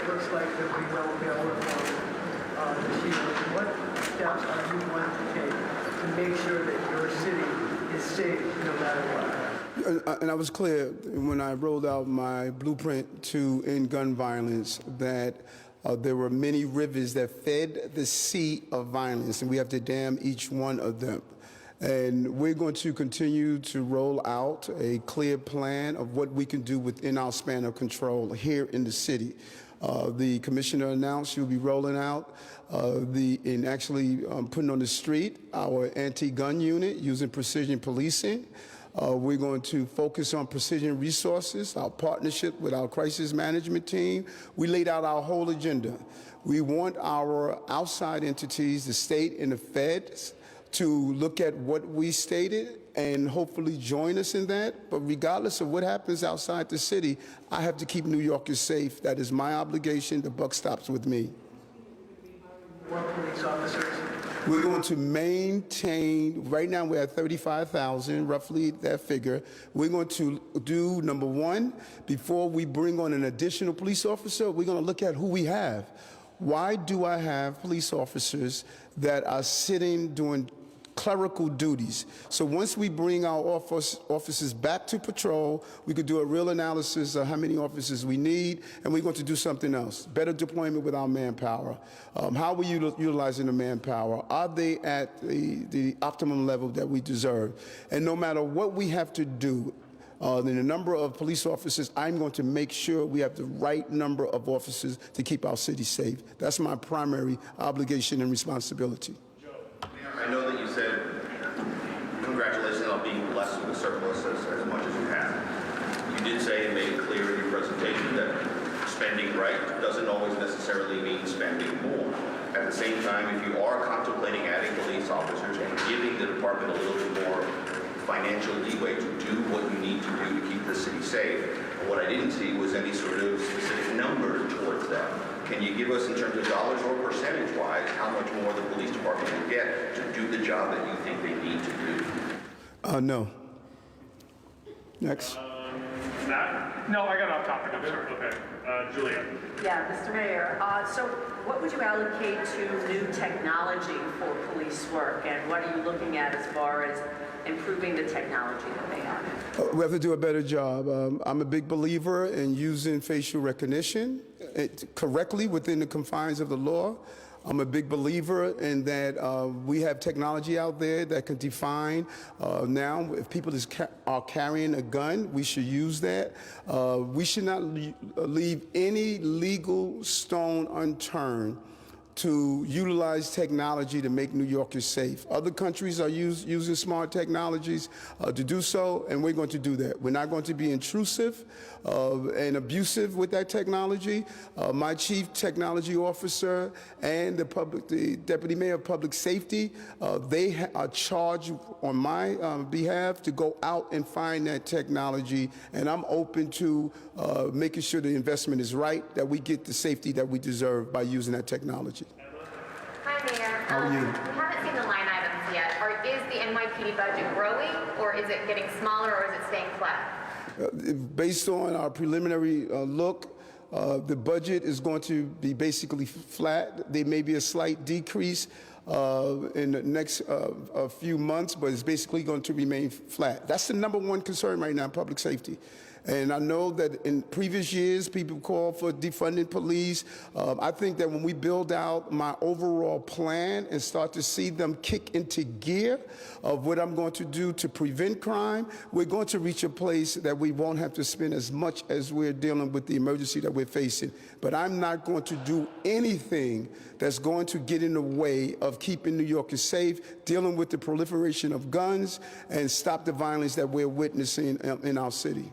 it looks like that we will be able to this year, what steps are you going to take to make sure that your city is safe no matter what? And I was clear when I rolled out my blueprint to end gun violence that there were many rivers that fed the sea of violence, and we have to dam each one of them. And we're going to continue to roll out a clear plan of what we can do within our span of control here in the city. The commissioner announced she'll be rolling out and actually putting on the street our anti-gun unit using precision policing. We're going to focus on precision resources, our partnership with our crisis management team. We laid out our whole agenda. We want our outside entities, the state and the feds, to look at what we stated and hopefully join us in that. But regardless of what happens outside the city, I have to keep New Yorkers safe. That is my obligation. The buck stops with me. More police officers. We're going to maintain, right now we're at 35,000, roughly that figure. We're going to do, number one, before we bring on an additional police officer, we're going to look at who we have. Why do I have police officers that are sitting doing clerical duties? So once we bring our officers back to patrol, we could do a real analysis of how many officers we need, and we're going to do something else. Better deployment with our manpower. How are we utilizing the manpower? Are they at the optimum level that we deserve? And no matter what we have to do, in the number of police officers, I'm going to make sure we have the right number of officers to keep our city safe. That's my primary obligation and responsibility. I know that you said congratulations on being blessed with a surplus as much as you have. You did say and made it clear in your presentation that spending right doesn't always necessarily mean spending more. At the same time, if you are contemplating adding police officers and giving the department a little bit more financial leeway to do what you need to do to keep the city safe, what I didn't see was any sort of specific number towards that. Can you give us, in terms of dollars or percentage-wise, how much more the police department will get to do the job that you think they need to do? No. Next. Matt? No, I got off topic. I'm sorry. Okay. Julia. Yeah, Mr. Mayor. So what would you allocate to new technology for police work, and what are you looking at as far as improving the technology that they have? We have to do a better job. I'm a big believer in using facial recognition correctly within the confines of the law. I'm a big believer in that we have technology out there that can define now if people are carrying a gun, we should use that. We should not leave any legal stone unturned to utilize technology to make New Yorkers safe. Other countries are using smart technologies to do so, and we're going to do that. We're not going to be intrusive and abusive with that technology. My chief technology officer and the deputy mayor of public safety, they are charged on my behalf to go out and find that technology, and I'm open to making sure the investment is right, that we get the safety that we deserve by using that technology. Hi, Mayor. How are you? We haven't seen the line items yet. Is the NYPD budget growing, or is it getting smaller, or is it staying flat? Based on our preliminary look, the budget is going to be basically flat. There may be a slight decrease in the next few months, but it's basically going to remain flat. That's the number one concern right now, public safety. And I know that in previous years, people call for defunding police. I think that when we build out my overall plan and start to see them kick into gear of what I'm going to do to prevent crime, we're going to reach a place that we won't have to spend as much as we're dealing with the emergency that we're facing. But I'm not going to do anything that's going to get in the way of keeping New Yorkers safe, dealing with the proliferation of guns, and stop the violence that we're witnessing in our city.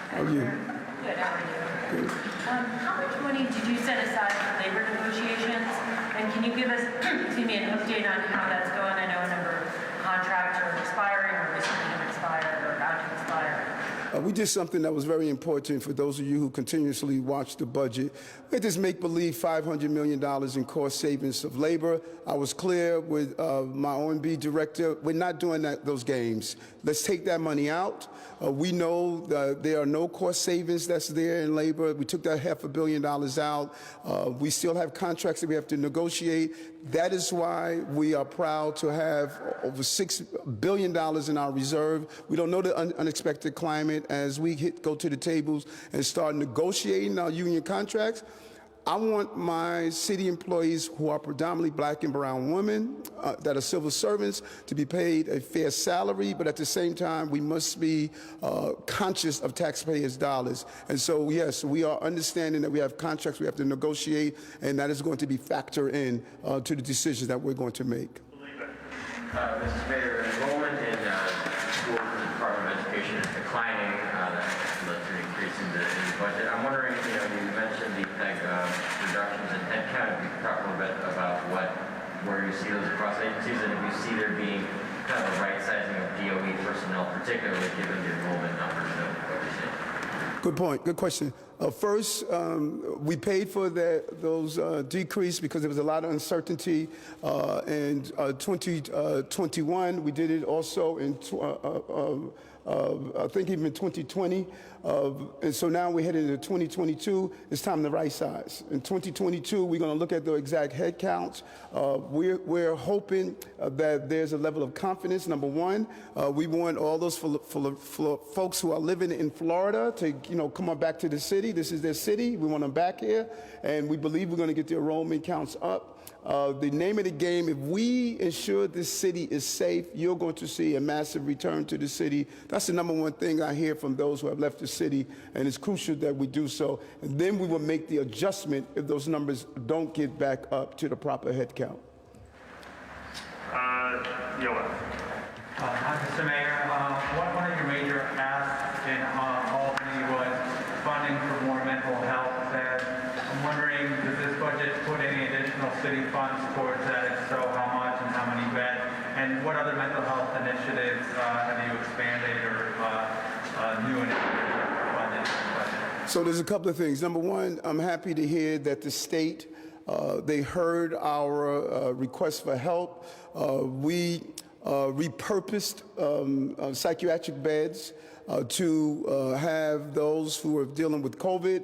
How are you? Good, how are you? Good. How much money did you set aside for labor negotiations? And can you give us, excuse me, an update on how that's going? I know a number of contracts are expiring or recently have expired or about to expire. We did something that was very important for those of you who continuously watch the budget. We had this make-believe $500 million in cost savings of labor. I was clear with my OMB director, we're not doing those games. Let's take that money out. We know that there are no cost savings that's there in labor. We took that $500 million out. We still have contracts that we have to negotiate. That is why we are proud to have over $6 billion in our reserve. We don't know the unexpected climate as we go to the tables and start negotiating our union contracts. I want my city employees who are predominantly black and brown women that are civil servants to be paid a fair salary, but at the same time, we must be conscious of taxpayers' dollars. And so, yes, we are understanding that we have contracts we have to negotiate, and that is going to be factored in to the decisions that we're going to make. Mr. Mayor, enrollment in schools in the Department of Education is declining. That's led to an increase in the budget. I'm wondering, you mentioned the PEG reductions in headcount. If you could talk a little bit about where you see those across agencies, and if you see there being kind of a right sizing of DOE personnel, particularly given the enrollment numbers that we're seeing. Good point. Good question. First, we paid for those decrease because there was a lot of uncertainty in 2021. We did it also in, I think, even 2020. And so now we're heading into 2022. It's time to right size. In 2022, we're going to look at the exact head counts. We're hoping that there's a level of confidence. Number one, we want all those folks who are living in Florida to, come on back to the city. This is their city. We want them back here, and we believe we're going to get the enrollment counts up. The name of the game, if we ensure this city is safe, you're going to see a massive return to the city. That's the number one thing I hear from those who have left the city, and it's crucial that we do so. And then we will make the adjustment if those numbers don't get back up to the proper head count. Mr. Mayor, one of your major asks in Albany was funding for more mental health. And I'm wondering, does this budget put any additional city funds towards that? If so, how much and how many beds? And what other mental health initiatives have you expanded or new initiatives are funded in the budget? So there's a couple of things. Number one, I'm happy to hear that the state, they heard our request for help. We repurposed psychiatric beds to have those who are dealing with COVID.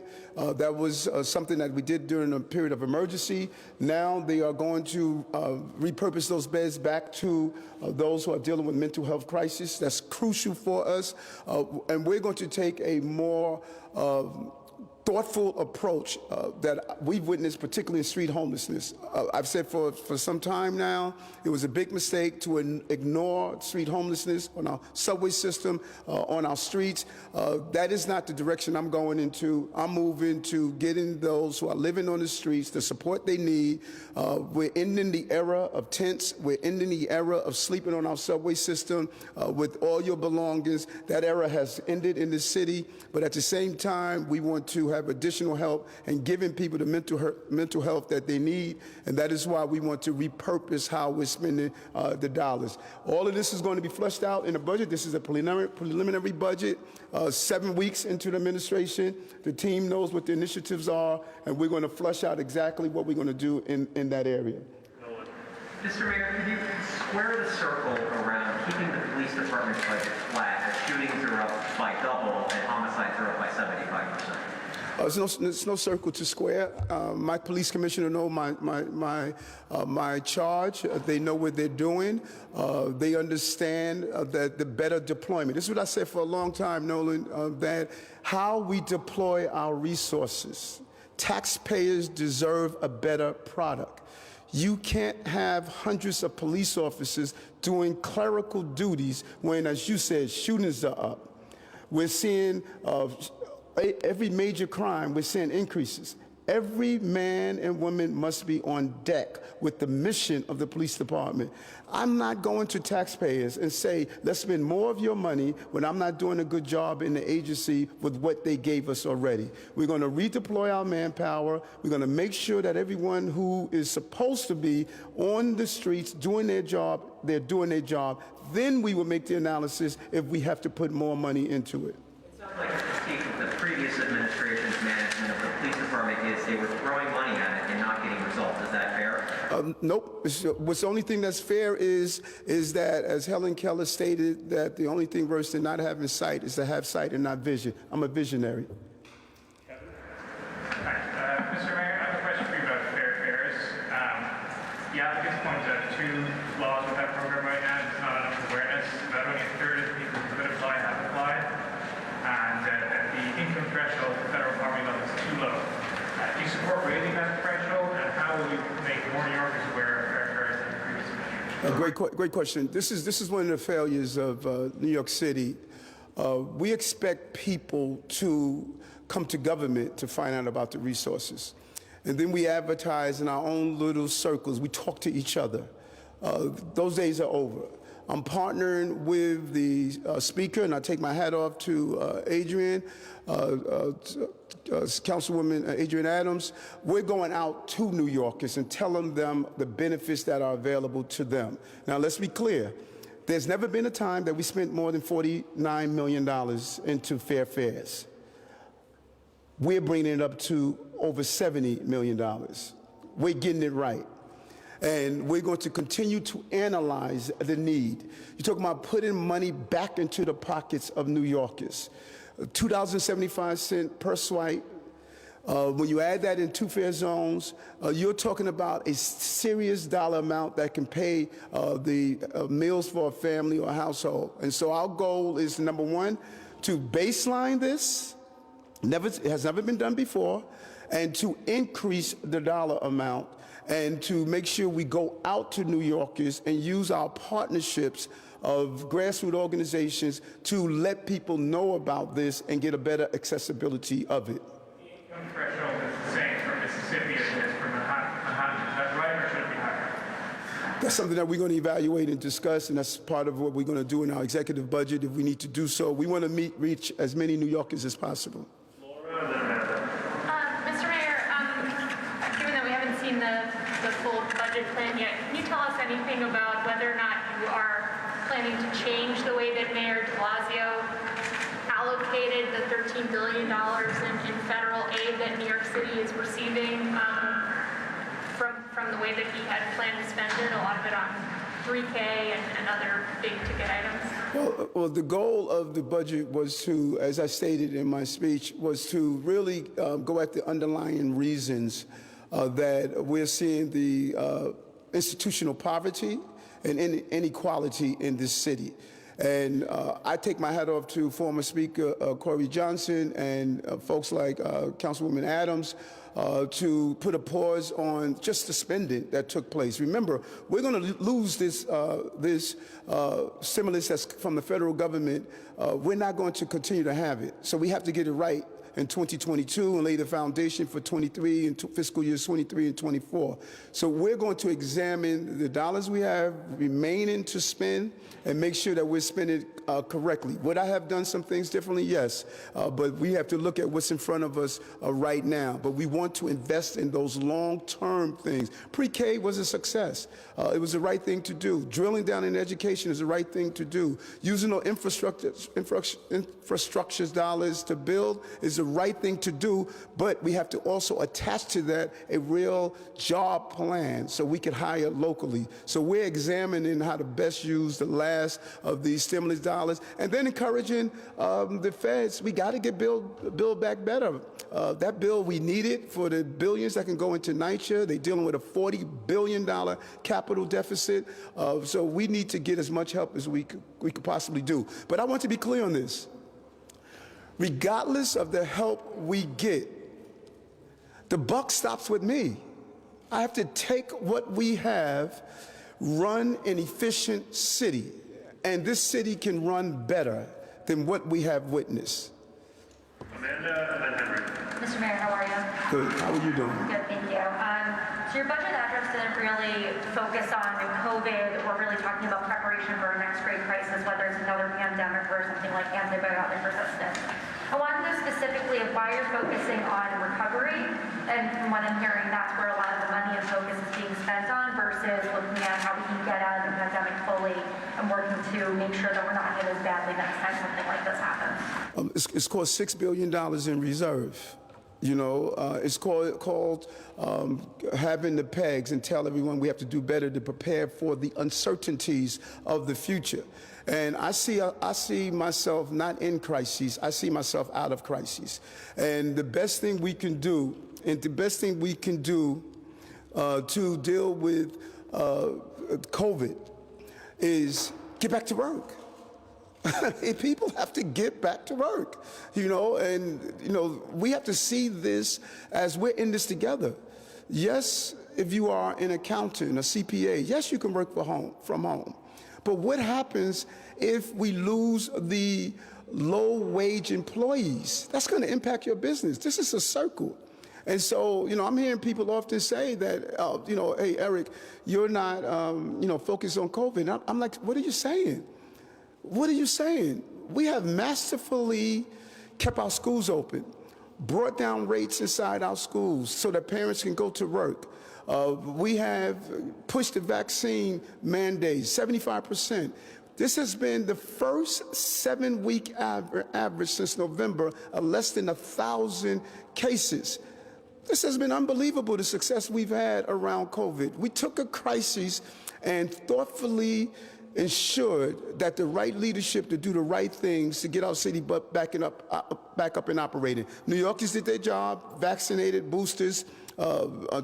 That was something that we did during a period of emergency. Now they are going to repurpose those beds back to those who are dealing with mental health crisis. That's crucial for us. And we're going to take a more thoughtful approach that we've witnessed, particularly in street homelessness. I've said for some time now, it was a big mistake to ignore street homelessness on our subway system, on our streets. That is not the direction I'm going into. I'm moving to getting those who are living on the streets the support they need. We're ending the era of tents. We're ending the era of sleeping on our subway system with all your belongings. That era has ended in the city, but at the same time, we want to have additional help and giving people the mental health that they need, and that is why we want to repurpose how we're spending the dollars. All of this is going to be flushed out in the budget. This is a preliminary budget. 7 weeks into the administration, the team knows what the initiatives are, and we're going to flush out exactly what we're going to do in that area. Mr. Mayor, could you square the circle around keeping the police department budget flat as shootings are up by double and homicides are up by 75%? There's no circle to square. My police commissioner knows my charge. They know what they're doing. They understand that the better deployment. This is what I said for a long time, Nolan, that how we deploy our resources. Taxpayers deserve a better product. You can't have hundreds of police officers doing clerical duties when, as you said, shootings are up. We're seeing every major crime, we're seeing increases. Every man and woman must be on deck with the mission of the police department. I'm not going to taxpayers and say, let's spend more of your money when I'm not doing a good job in the agency with what they gave us already. We're going to redeploy our manpower. We're going to make sure that everyone who is supposed to be on the streets doing their job, they're doing their job. Then we will make the analysis if we have to put more money into it. So like the critique of the previous administration's management of the police department is they were throwing money at it and not getting results. Is that fair? Nope. What's the only thing that's fair is that, as Helen Keller stated, that the only thing worse than not having sight is to have sight and not vision. I'm a visionary. Mr. Mayor, I have a question for you about fair fares. The applicants pointed out two flaws with that program right now. It's not enough awareness. About only a third of the people who could apply have applied, and that the income threshold for federal poverty level is too low. Do you support raising that threshold, and how will you make more New Yorkers aware of fair fares than previous administrations? Great question. This is one of the failures of New York City. We expect people to come to government to find out about the resources. And then we advertise in our own little circles. We talk to each other. Those days are over. I'm partnering with the speaker, and I take my hat off to Adrian, Councilwoman Adrian Adams. We're going out to New Yorkers and telling them the benefits that are available to them. Now, let's be clear. There's never been a time that we spent more than $49 million into fair fares. We're bringing it up to over $70 million. We're getting it right. And we're going to continue to analyze the need. You're talking about putting money back into the pockets of New Yorkers. $2.75 per swipe. When you add that in two fare zones, you're talking about a serious dollar amount that can pay the meals for a family or a household. And so our goal is, number one, to baseline this. It has never been done before, and to increase the dollar amount, and to make sure we go out to New Yorkers and use our partnerships of grassroots organizations to let people know about this and get a better accessibility of it. The income threshold is the same for Mississippi as it is for Manhattan. Is that right, or should it be higher? That's something that we're going to evaluate and discuss, and that's part of what we're going to do in our executive budget if we need to do so. We want to reach as many New Yorkers as possible. Mr. Mayor, given that we haven't seen the full budget plan yet, can you tell us anything about whether or not you are planning to change the way that Mayor de Blasio allocated the $13 billion in federal aid that New York City is receiving from the way that he had planned to spend it, a lot of it on 3K and other big ticket items? Well, the goal of the budget was to, as I stated in my speech, was to really go at the underlying reasons that we're seeing the institutional poverty and inequality in this city. And I take my hat off to former Speaker Corey Johnson and folks like Councilwoman Adams to put a pause on just the spending that took place. Remember, we're going to lose this stimulus that's from the federal government. We're not going to continue to have it. So we have to get it right in 2022 and lay the foundation for 23 and fiscal years 23 and 24. So we're going to examine the dollars we have remaining to spend and make sure that we're spending correctly. Would I have done some things differently? Yes. But we have to look at what's in front of us right now. But we want to invest in those long-term things. Pre-K was a success. It was the right thing to do. Drilling down in education is the right thing to do. Using those infrastructure dollars to build is the right thing to do, but we have to also attach to that a real job plan so we can hire locally. So we're examining how to best use the last of these stimulus dollars, and then encouraging the feds. We got to get build back better. That bill, we need it for the billions that can go into NYCHA. They're dealing with a $40 billion capital deficit, so we need to get as much help as we could possibly do. But I want to be clear on this. Regardless of the help we get, the buck stops with me. I have to take what we have, run an efficient city, and this city can run better than what we have witnessed. Mr. Mayor, how are you? Good. How are you doing? Good, thank you. So your budget address didn't really focus on COVID or really talking about preparation for a next great crisis, whether it's another pandemic or something like antibiotic resistance. I wanted to know specifically of why you're focusing on recovery, and from what I'm hearing, that's where a lot of the money and focus is being spent on versus looking at how we can get out of the pandemic fully and working to make sure that we're not hit as badly next time something like this happens. It's called $6 billion in reserve. You know, it's called having the pegs and tell everyone we have to do better to prepare for the uncertainties of the future. And I see myself not in crises. I see myself out of crises. And the best thing we can do, to deal with COVID is get back to work. People have to get back to work, you know, and, you know, we have to see this as we're in this together. Yes, if you are an accountant, a CPA, yes, you can work from home. But what happens if we lose the low-wage employees? That's going to impact your business. This is a circle. And so, you know, I'm hearing people often say that, you know, hey, Eric, you're not, you know, focused on COVID. I'm like, what are you saying? What are you saying? We have masterfully kept our schools open, brought down rates inside our schools so that parents can go to work. We have pushed the vaccine mandates, 75%. This has been the first 7-week average since November of less than 1,000 cases. This has been unbelievable, the success we've had around COVID. We took a crisis and thoughtfully ensured that the right leadership to do the right things to get our city back up and operating. New Yorkers did their job, vaccinated, boosters,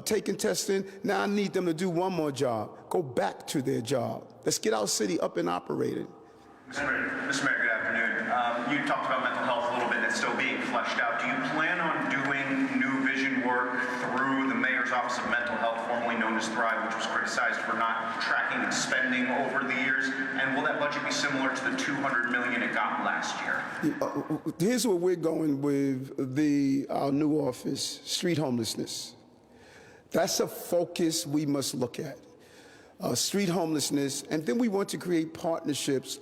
taking testing. Now I need them to do one more job, go back to their job. Let's get our city up and operating. Mr. Mayor, good afternoon. You talked about mental health a little bit, and it's still being fleshed out. Do you plan on doing new vision work through the Mayor's Office of Mental Health, formerly known as Thrive, which was criticized for not tracking its spending over the years? And will that budget be similar to the $200 million it got last year? Here's where we're going with our new office, street homelessness. That's a focus we must look at. Street homelessness, and then we want to create partnerships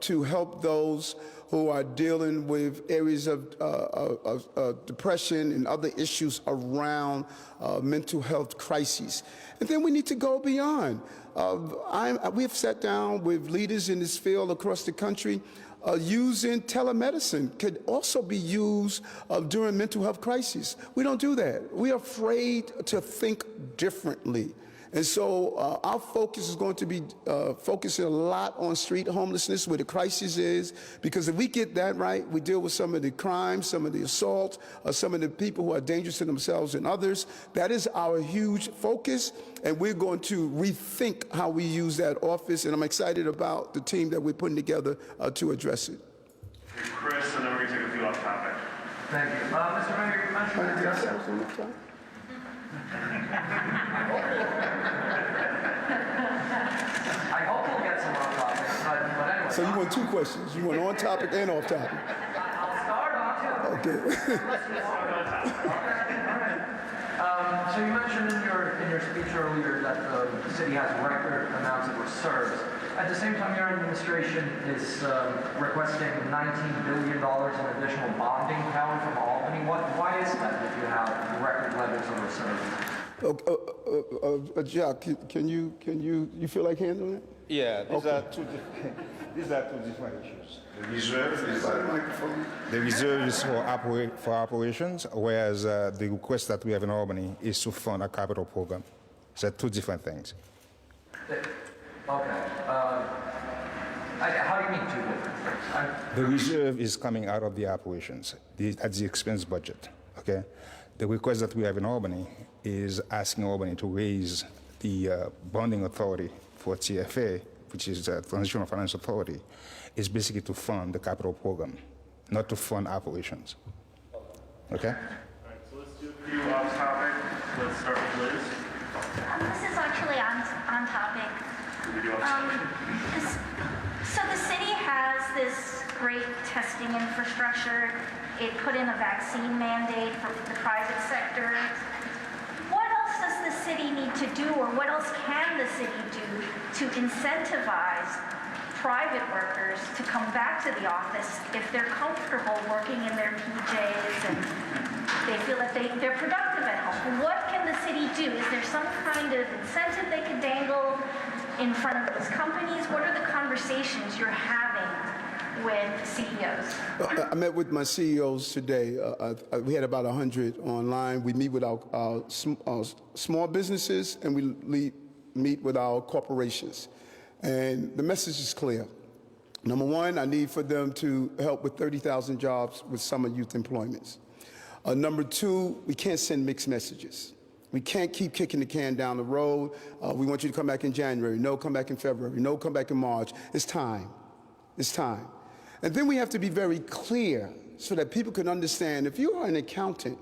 to help those who are dealing with areas of depression and other issues around mental health crises. And then we need to go beyond. We have sat down with leaders in this field across the country. Using telemedicine could also be used during mental health crises. We don't do that. We're afraid to think differently. And so our focus is going to be focusing a lot on street homelessness, where the crisis is, because if we get that right, we deal with some of the crimes, some of the assault, some of the people who are dangerous to themselves and others. That is our huge focus, and we're going to rethink how we use that office, and I'm excited about the team that we're putting together to address it. Chris, and then we're going to take a few off topic. Thank you. Mr. Mayor, you mentioned I hope we'll get some off topic, but anyway. So you want two questions. You want on topic and off topic. I'll start on two. Okay. So you mentioned in your speech earlier that the city has record amounts of reserves. At the same time, your administration is requesting $19 billion in additional bonding power from Albany. Why is that if you have record levels of reserves? Jack, can you feel like handling it? Yeah, these are two different issues. The reserve is for operations, whereas the request that we have in Albany is to fund a capital program. So two different things. Okay. How do you mean two different things? The reserve is coming out of the operations, at the expense budget. Okay. The request that we have in Albany is asking Albany to raise the bonding authority for TFA, which is the Transitional Finance Authority, is basically to fund the capital program, not to fund operations. Okay? All right, so let's do a few off topic. Let's start with Liz. This is actually on topic. So the city has this great testing infrastructure. It put in a vaccine mandate for the private sector. What else does the city need to do, or what else can the city do to incentivize private workers to come back to the office if they're comfortable working in their PJs and they feel that they're productive at home? What can the city do? Is there some kind of incentive they could dangle in front of these companies? What are the conversations you're having with CEOs? I met with my CEOs today. We had about 100 online. We meet with our small businesses and we meet with our corporations. And the message is clear. Number one, I need for them to help with 30,000 jobs with summer youth employments. Number two, we can't send mixed messages. We can't keep kicking the can down the road. We want you to come back in January. No, come back in February. No, come back in March. It's time. It's time. And then we have to be very clear so that people can understand if you are an accountant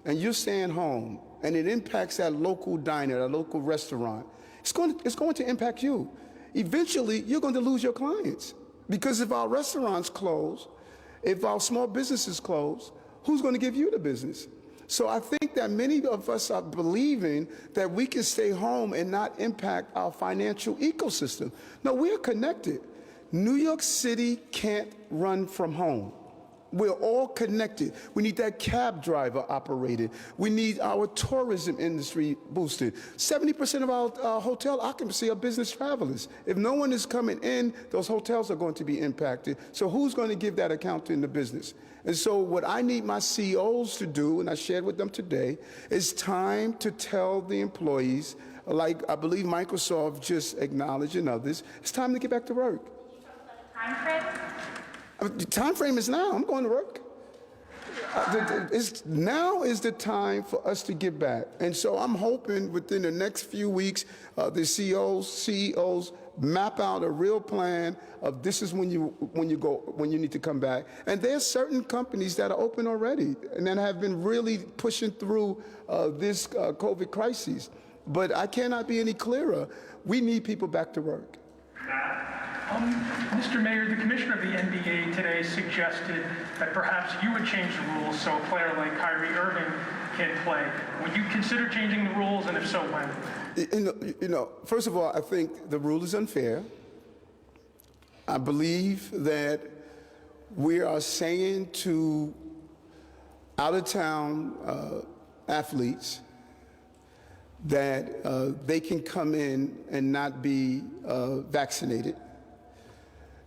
and you're staying home and it impacts that local diner, that local restaurant, it's going to impact you. Eventually, you're going to lose your clients. Because if our restaurants close, if our small businesses close, who's going to give you the business? So I think that many of us are believing that we can stay home and not impact our financial ecosystem. No, we're connected. New York City can't run from home. We're all connected. We need that cab driver operated. We need our tourism industry boosted. 70% of our hotel occupancy are business travelers. If no one is coming in, those hotels are going to be impacted. So who's going to give that account in the business? And so what I need my CEOs to do, and I shared with them today, is time to tell the employees, like I believe Microsoft just acknowledged and others, it's time to get back to work. Time frame? The time frame is now. I'm going to work. Now is the time for us to get back. And so I'm hoping within the next few weeks, the CEOs map out a real plan of this is when you need to come back. And there's certain companies that are open already and that have been really pushing through this COVID crisis. But I cannot be any clearer. We need people back to work. Mr. Mayor, the commissioner of the NBA today suggested that perhaps you would change the rules so a player like Kyrie Irving can play. Would you consider changing the rules, and if so, when? First of all, I think the rule is unfair. I believe that we are saying to out-of-town athletes that they can come in and not be vaccinated.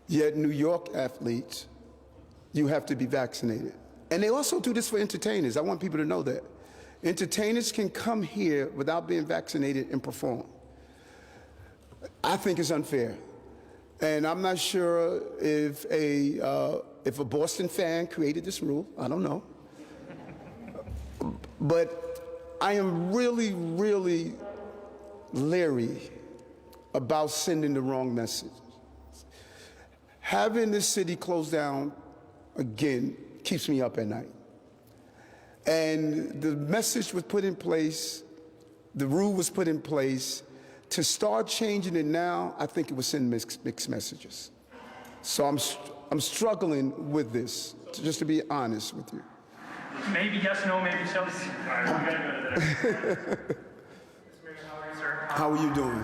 Yet New York athletes, you have to be vaccinated. And they also do this for entertainers. I want people to know that. Entertainers can come here without being vaccinated and perform. I think it's unfair. And I'm not sure if a Boston fan created this rule. I don't know. But I am really, really leery about sending the wrong message. Having this city closed down again keeps me up at night. And the message was put in place, the rule was put in place. To start changing it now, I think it would send mixed messages. So I'm struggling with this, just to be honest with you. Maybe yes, no, maybe so. All right, we gotta go to that. How are you doing?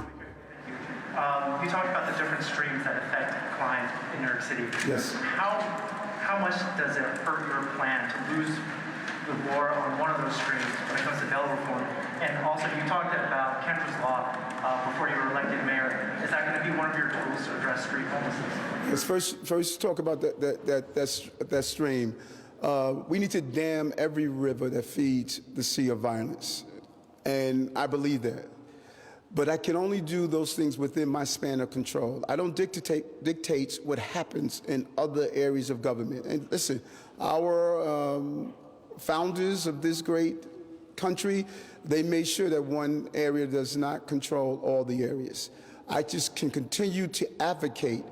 You talked about the different streams that affect clients in New York City. Yes. How much does it hurt your plan to lose the war on one of those streams when it comes to bail reform? And also, you talked about Kendra's Law before you were elected mayor. Is that going to be one of your tools to address street homelessness? Let's first talk about that stream. We need to dam every river that feeds the sea of violence. And I believe that. But I can only do those things within my span of control. I don't dictate what happens in other areas of government. And listen, our founders of this great country, they made sure that one area does not control all the areas. I just can continue to advocate.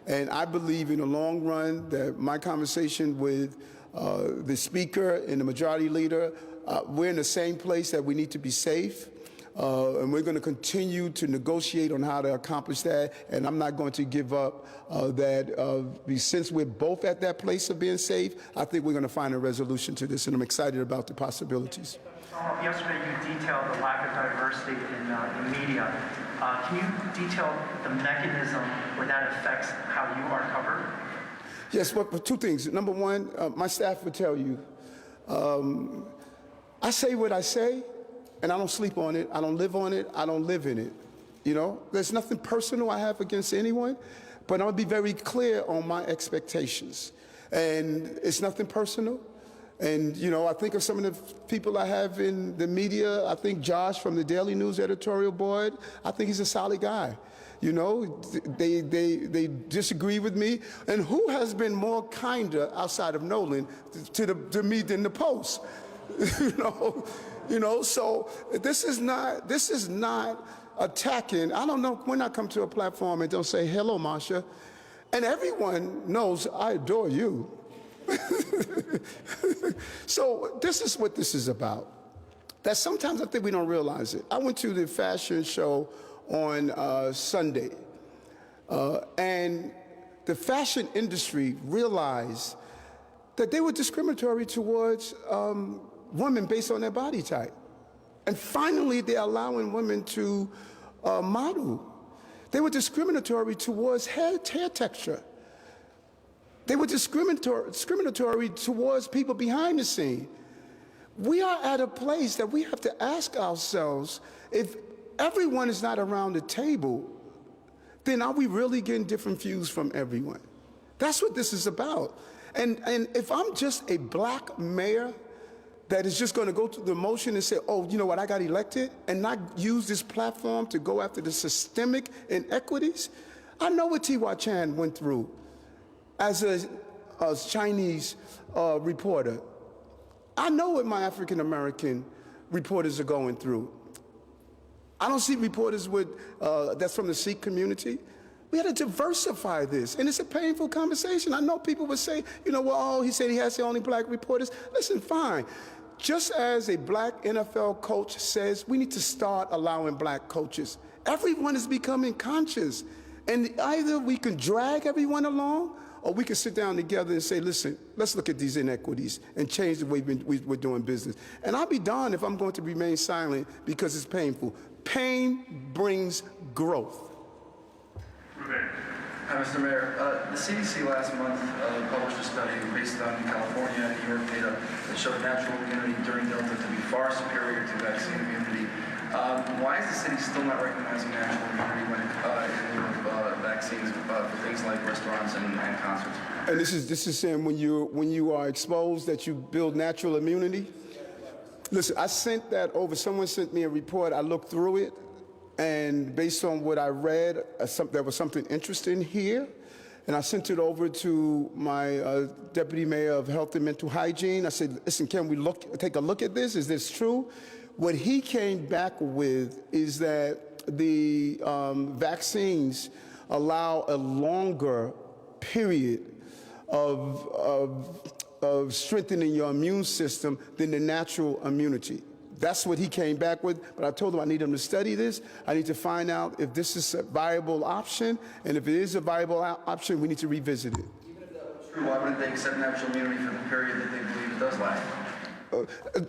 And I believe in the long run that my conversation with the speaker and the majority leader, we're in the same place that we need to be safe. And we're going to continue to negotiate on how to accomplish that. And I'm not going to give up since we're both at that place of being safe, I think we're going to find a resolution to this. And I'm excited about the possibilities. Yesterday, you detailed the lack of diversity in the media. Can you detail the mechanism where that affects how you are covered? Yes, but two things. Number one, my staff would tell you, I say what I say, and I don't sleep on it. I don't live on it. I don't live in it. You know, there's nothing personal I have against anyone, But I'm going to be very clear on my expectations. And it's nothing personal. And, you know, I think of some of the people I have in the media. I think Josh from the Daily News editorial board, I think he's a solid guy. You know, they disagree with me. And who has been more kinder outside of Nolan to me than the Post? So this is not attacking. I don't know when I come to a platform and don't say, hello, Marsha. And everyone knows I adore you. So this is what this is about. That sometimes I think we don't realize it. I went to the fashion show on Sunday, and the fashion industry realized that they were discriminatory towards women based on their body type. And finally, they're allowing women to model. They were discriminatory towards hair texture. They were discriminatory towards people behind the scene. We are at a place that we have to ask ourselves, if everyone is not around the table, then are we really getting different views from everyone? That's what this is about. And if I'm just a black mayor that is just going to go through the motion and say, oh, you know what, I got elected, and not use this platform to go after the systemic inequities, I know what T.Y. Chan went through as a Chinese reporter. I know what my African-American reporters are going through. I don't see reporters that's from the Sikh community. We had to diversify this, and it's a painful conversation. I know people would say, you know, well, oh, he said he has the only black reporters. Listen, fine. Just as a black NFL coach says, we need to start allowing black coaches. Everyone is becoming conscious, and either we can drag everyone along, or we can sit down together and say, listen, let's look at these inequities and change the way we're doing business. And I'll be darned if I'm going to remain silent because it's painful. Pain brings growth. Hi, Mr. Mayor. The CDC last month published a study based on California and New York data that showed natural immunity during Delta to be far superior to vaccine immunity. Why is the city still not recognizing natural immunity when in lieu of vaccines for things like restaurants and concerts? And this is saying when you are exposed that you build natural immunity? Listen, I sent that over. Someone sent me a report. I looked through it. And based on what I read, there was something interesting here. And I sent it over to my deputy mayor of health and mental hygiene. I said, listen, can we take a look at this? Is this true? What he came back with is that the vaccines allow a longer period of strengthening your immune system than the natural immunity. That's what he came back with, but I told him I need him to study this. I need to find out if this is a viable option, and if it is a viable option, we need to revisit it. Even if that was true, why wouldn't they accept natural immunity for the period that they believe it does last?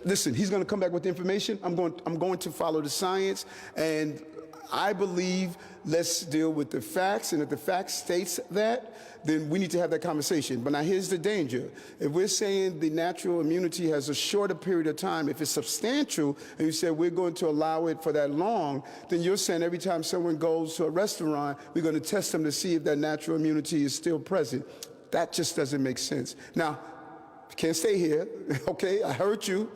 Listen, he's going to come back with the information. I'm going to follow the science, and I believe let's deal with the facts, and if the facts states that, then we need to have that conversation. But now here's the danger. If we're saying the natural immunity has a shorter period of time, if it's substantial, and you say we're going to allow it for that long, then you're saying every time someone goes to a restaurant, we're going to test them to see if that natural immunity is still present. That just doesn't make sense. Now, can't stay here, okay? I heard you.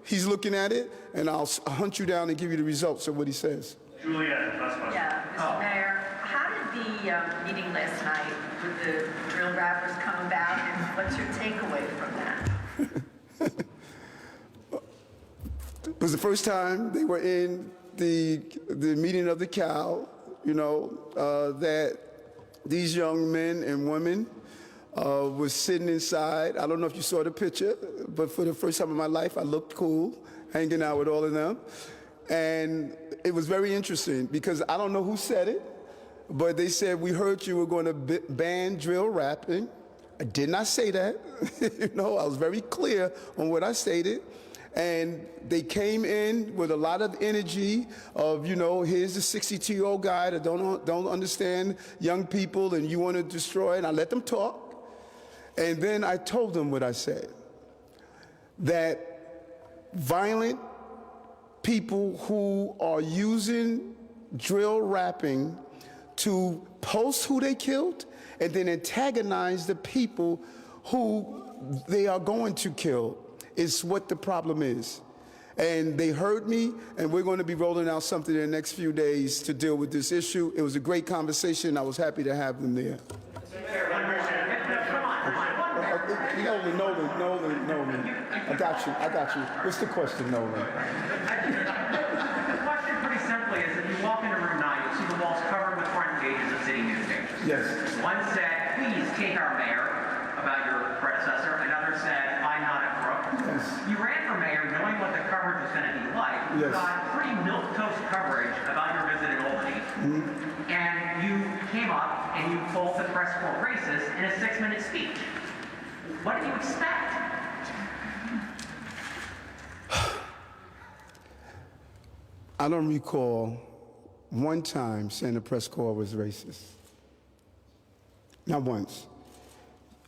He's looking at it, and I'll hunt you down and give you the results of what he says. Juliet, last question. Yeah, Mr. Mayor, how did the meeting last night with the drill rappers come about, and what's your takeaway from that? It was the first time they were in the meeting of the cow, you know, that these young men and women was sitting inside. I don't know if you saw the picture, but for the first time in my life, I looked cool, hanging out with all of them. And it was very interesting because I don't know who said it, but they said, we heard you were going to ban drill rapping. I did not say that. You know, I was very clear on what I stated. And they came in with a lot of energy of, you know, here's the 62-year-old guy that don't understand young people and you want to destroy it. And I let them talk. And then I told them what I said, that violent people who are using drill rapping to post who they killed and then antagonize the people who they are going to kill is what the problem is. And they heard me, and we're going to be rolling out something in the next few days to deal with this issue. It was a great conversation. I was happy to have them there. Nolan. I got you. What's the question, Nolan? The question pretty simply is, if you walk into room 9, you'll see the walls covered with front pages of city newspapers. Yes. One said, please take our mayor, about your predecessor. Another said, I'm not a crook. Yes. You ran for mayor knowing what the coverage was going to be like. You Yes. got pretty milquetoast coverage about your visit in Albany. And you came up and you called the press corps racist in a 6-minute speech. What did you expect? I don't recall one time saying the press corps was racist. Not once.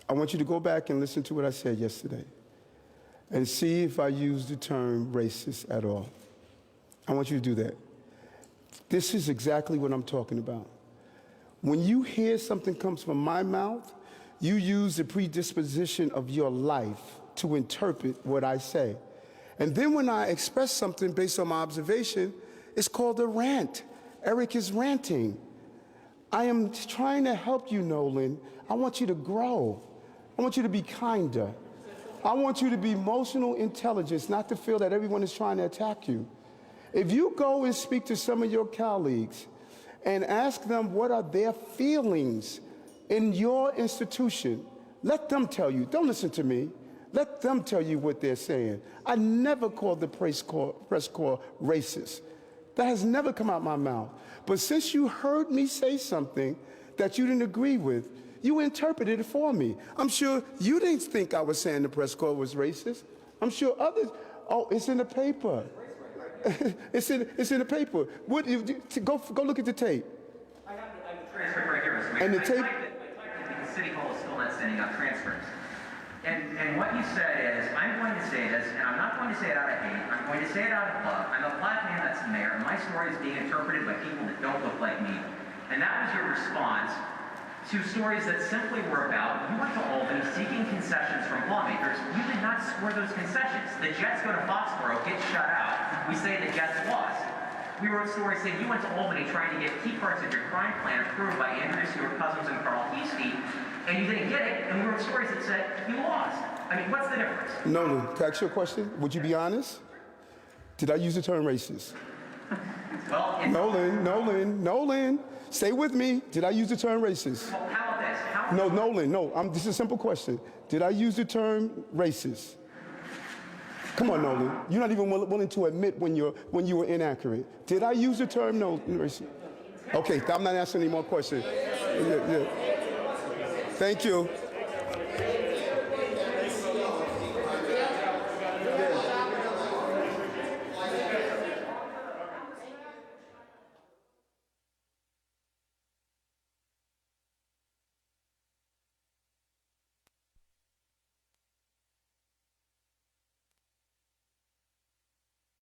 I want you to go back and listen to what I said yesterday and see if I used the term racist at all. I want you to do that. This is exactly what I'm talking about. When you hear something comes from my mouth, you use the predisposition of your life to interpret what I say. And then when I express something based on my observation, it's called a rant. Eric is ranting. I am trying to help you, Nolan. I want you to grow. I want you to be kinder. I want you to be emotional intelligence, not to feel that everyone is trying to attack you. If you go and speak to some of your colleagues and ask them what are their feelings in your institution, let them tell you. Don't listen to me. Let them tell you what they're saying. I never called the press corps racist. That has never come out my mouth. But since you heard me say something that you didn't agree with, you interpreted it for me. I'm sure you didn't think I was saying the press corps was racist. I'm sure others. Oh, it's in the paper. It's in the paper. Go look at the tape. I have the transcript right here, Mr. Mayor. And the tape. I typed it because City Hall is still not sending out transcripts. And what you said is, I'm going to say this, and I'm not going to say it out of hate. I'm going to say it out of love. I'm a black man that's the mayor, and my story is being interpreted by people that don't look like me. And that was your response to stories that simply were about, you went to Albany seeking concessions from lawmakers. You did not score those concessions. The Jets go to Foxborough, get shut out. We say the Jets lost. We wrote stories saying you went to Albany trying to get key parts of your crime plan approved by Andrew Stewart Cousins and Carl Heastie, and you didn't get it, and we wrote stories that said you lost. I mean, what's the difference? Nolan, can I ask you a question? Would you be honest? Did I use the term racist? Well, Nolan, stay with me. Did I use the term racist? Well, how about this? No, Nolan, no. This is a simple question. Did I use the term racist? Come on, Nolan. You're not even willing to admit when you were inaccurate. Did I use the term racist? Okay, I'm not asking any more questions. Yeah. Thank you.